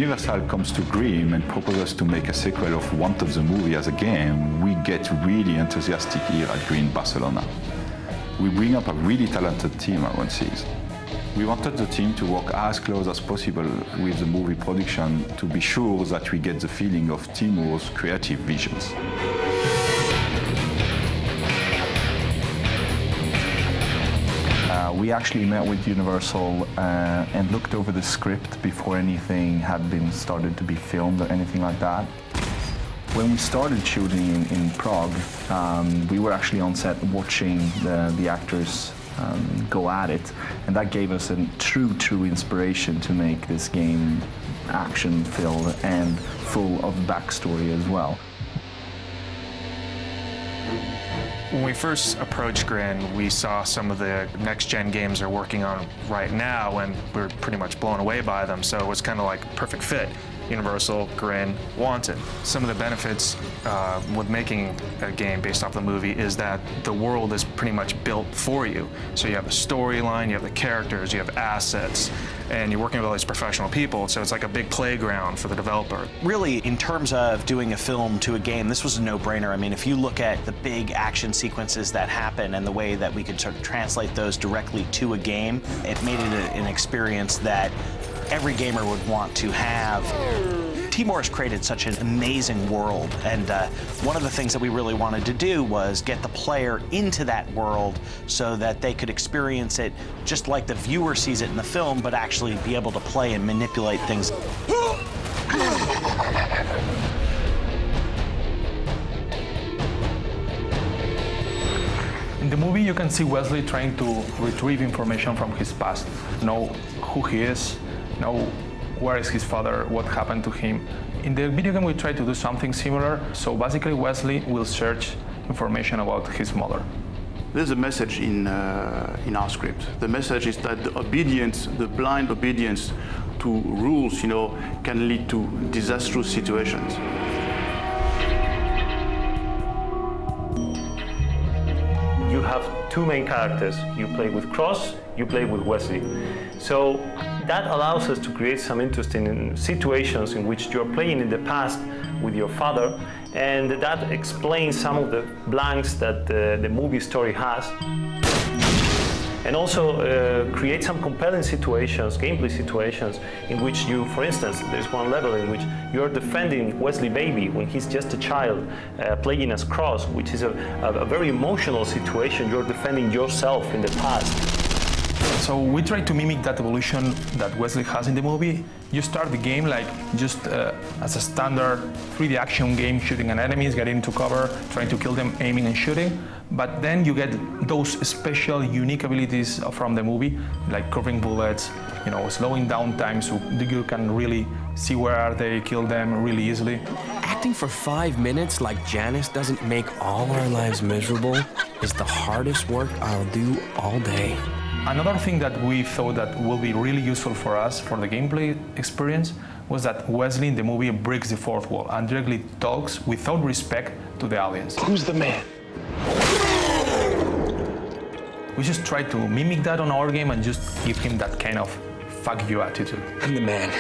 Universal comes to Grimm and proposes to make a sequel of Wanted the movie as a game, we get really enthusiastic here at Green Barcelona. We bring up a really talented team at 1/6. We wanted the team to work as close as possible with the movie production to be sure that we get the feeling of Timur's creative visions. We actually met with Universal and looked over the script before anything had been started to be filmed or anything like that. When we started shooting in Prague, we were actually on set watching the actors go at it, and that gave us a true inspiration to make this game action-filled and full of backstory as well. When we first approached Grin, we saw some of the next-gen games they're working on right now, and we were pretty much blown away by them, so it was kind of like a perfect fit. Universal, Grin, Wanted. Some of the benefits with making a game based off the movie is that the world is pretty much built for you. So you have a storyline, you have the characters, you have assets, and you're working with all these professional people, so it's like a big playground for the developer. Really, in terms of doing a film to a game, this was a no-brainer. I mean, if you look at the big action sequences that happen and the way that we could sort of translate those directly to a game, it made it an experience that every gamer would want to have. Timur has created such an amazing world, and one of the things that we really wanted to do was get the player into that world so that they could experience it just like the viewer sees it in the film, but actually be able to play and manipulate things. In the movie, you can see Wesley trying to retrieve information from his past, know who he is, know where is his father, what happened to him. In the video game, we try to do something similar. So basically, Wesley will search information about his mother. There's a message in our script. The message is that the obedience, the blind obedience to rules, can lead to disastrous situations. You have two main characters. You play with Cross, you play with Wesley. So that allows us to create some interesting situations in which you're playing in the past with your father, and that explains some of the blanks that the movie story has. And also create some compelling situations, gameplay situations, in which you, for instance, there's one level in which you're defending Wesley Baby when he's just a child, playing as Cross, which is a very emotional situation. You're defending yourself in the past. So we try to mimic that evolution that Wesley has in the movie. You start the game like just as a standard 3D action game, shooting at enemies, getting into cover, trying to kill them, aiming and shooting. But then you get those special, unique abilities from the movie, like curving bullets, slowing down time so you can really see where are they, kill them really easily. Acting for 5 minutes like Janice doesn't make all our lives miserable is the hardest work I'll do all day. Another thing that we thought that will be really useful for us for the gameplay experience was that Wesley in the movie breaks the fourth wall and directly talks without respect to the audience. Who's the man? We just try to mimic that on our game and just give him that kind of fuck you attitude. I'm the man.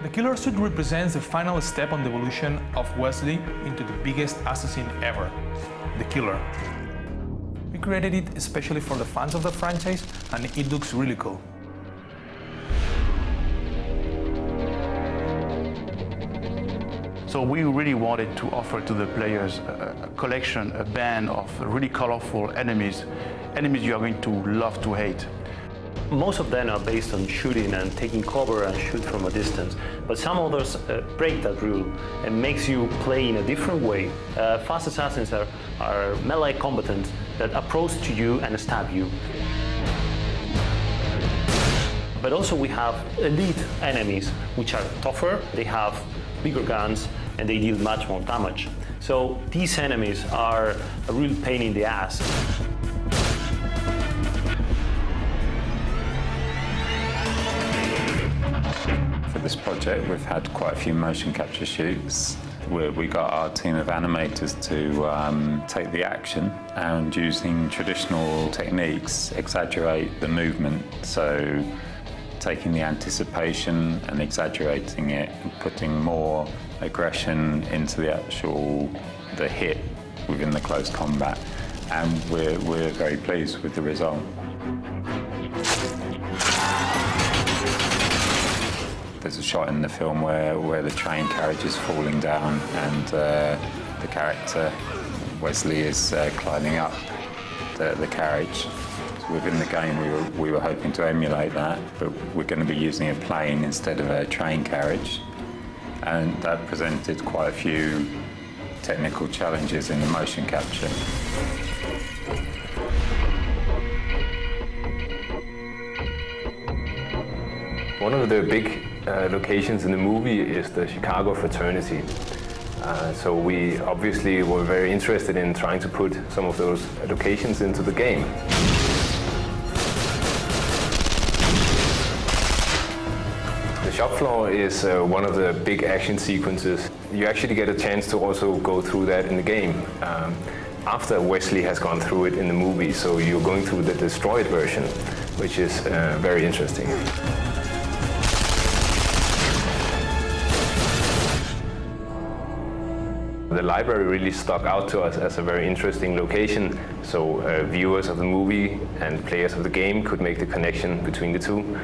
The killer suit represents the final step on the evolution of Wesley into the biggest assassin ever, the Killer. We created it especially for the fans of the franchise, and it looks really cool. So we really wanted to offer to the players a collection, a band of really colorful enemies you are going to love to hate. Most of them are based on shooting and taking cover and shoot from a distance, but some others break that rule and makes you play in a different way. Fast assassins are melee combatants that approach to you and stab you. But also we have elite enemies, which are tougher, they have bigger guns, and they deal much more damage. So these enemies are a real pain in the ass. For this project, we've had quite a few motion capture shoots. We got our team of animators to take the action and, using traditional techniques, exaggerate the movement. So taking the anticipation and exaggerating it and putting more aggression into the hit within the close combat. And we're very pleased with the result. There's a shot in the film where the train carriage is falling down and the character, Wesley, is climbing up the carriage. So within the game we were hoping to emulate that, but we're going to be using a plane instead of a train carriage. And that presented quite a few technical challenges in the motion capture. One of the big locations in the movie is the Chicago fraternity. So we obviously were very interested in trying to put some of those locations into the game. The shop floor is one of the big action sequences. You actually get a chance to also go through that in the game after Wesley has gone through it in the movie. So you're going through the destroyed version, which is very interesting. The library really stuck out to us as a very interesting location, so viewers of the movie and players of the game could make the connection between the two.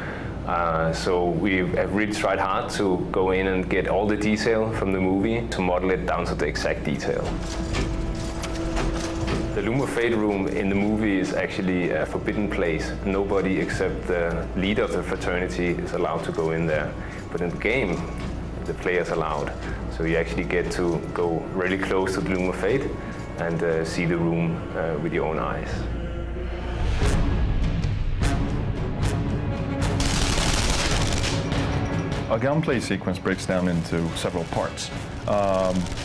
So we have really tried hard to go in and get all the detail from the movie to model it down to the exact detail. The Loom of Fate room in the movie is actually a forbidden place. Nobody except the leader of the fraternity is allowed to go in there. But in the game, the player's allowed. So you actually get to go really close to the Loom of Fate and see the room with your own eyes. A gunplay sequence breaks down into several parts.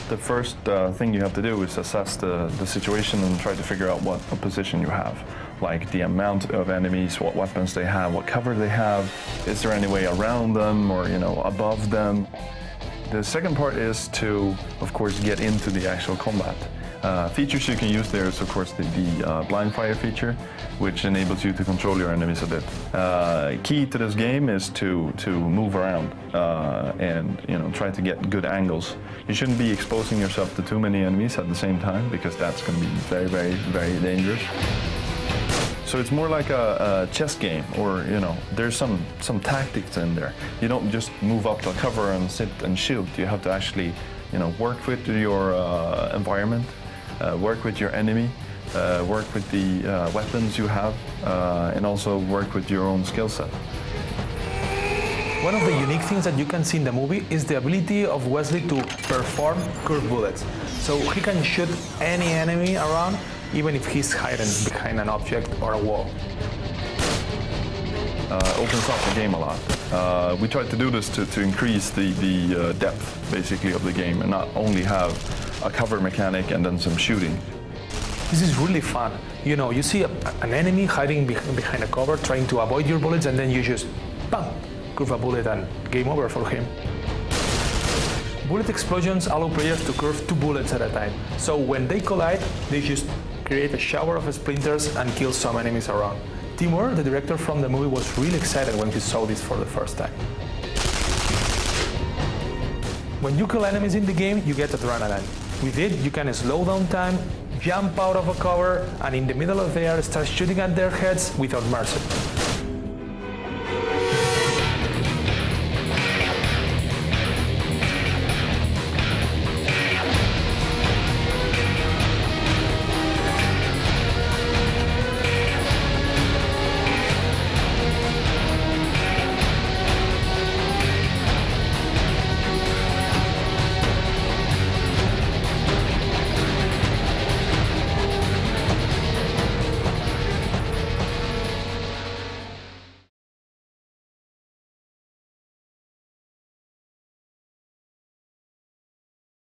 The first thing you have to do is assess the situation and try to figure out what position you have. Like the amount of enemies, what weapons they have, what cover they have, is there any way around them or, above them. The second part is to, of course, get into the actual combat. Features you can use there is, of course, the blind fire feature, which enables you to control your enemies a bit. Key to this game is to move around and try to get good angles. You shouldn't be exposing yourself to too many enemies at the same time, because that's going to be very, very, very dangerous. So it's more like a chess game, or there's some tactics in there. You don't just move up to cover and sit and shoot. You have to actually, work with your environment, work with your enemy, work with the weapons you have, and also work with your own skill set. One of the unique things that you can see in the movie is the ability of Wesley to perform curved bullets. So he can shoot any enemy around, even if he's hiding behind an object or a wall. Opens up the game a lot. We tried to do this to increase the depth, basically, of the game, and not only have a cover mechanic and then some shooting. This is really fun. You see an enemy hiding behind a cover, trying to avoid your bullets, and then you just, bam, curve a bullet and game over for him. Bullet explosions allow players to curve 2 bullets at a time. So when they collide, they just create a shower of splinters and kill some enemies around. Timur, the director from the movie, was really excited when he saw this for the first time. When you kill enemies in the game, you get adrenaline. With it, you can slow down time, jump out of a cover, and in the middle of the air start shooting at their heads without mercy.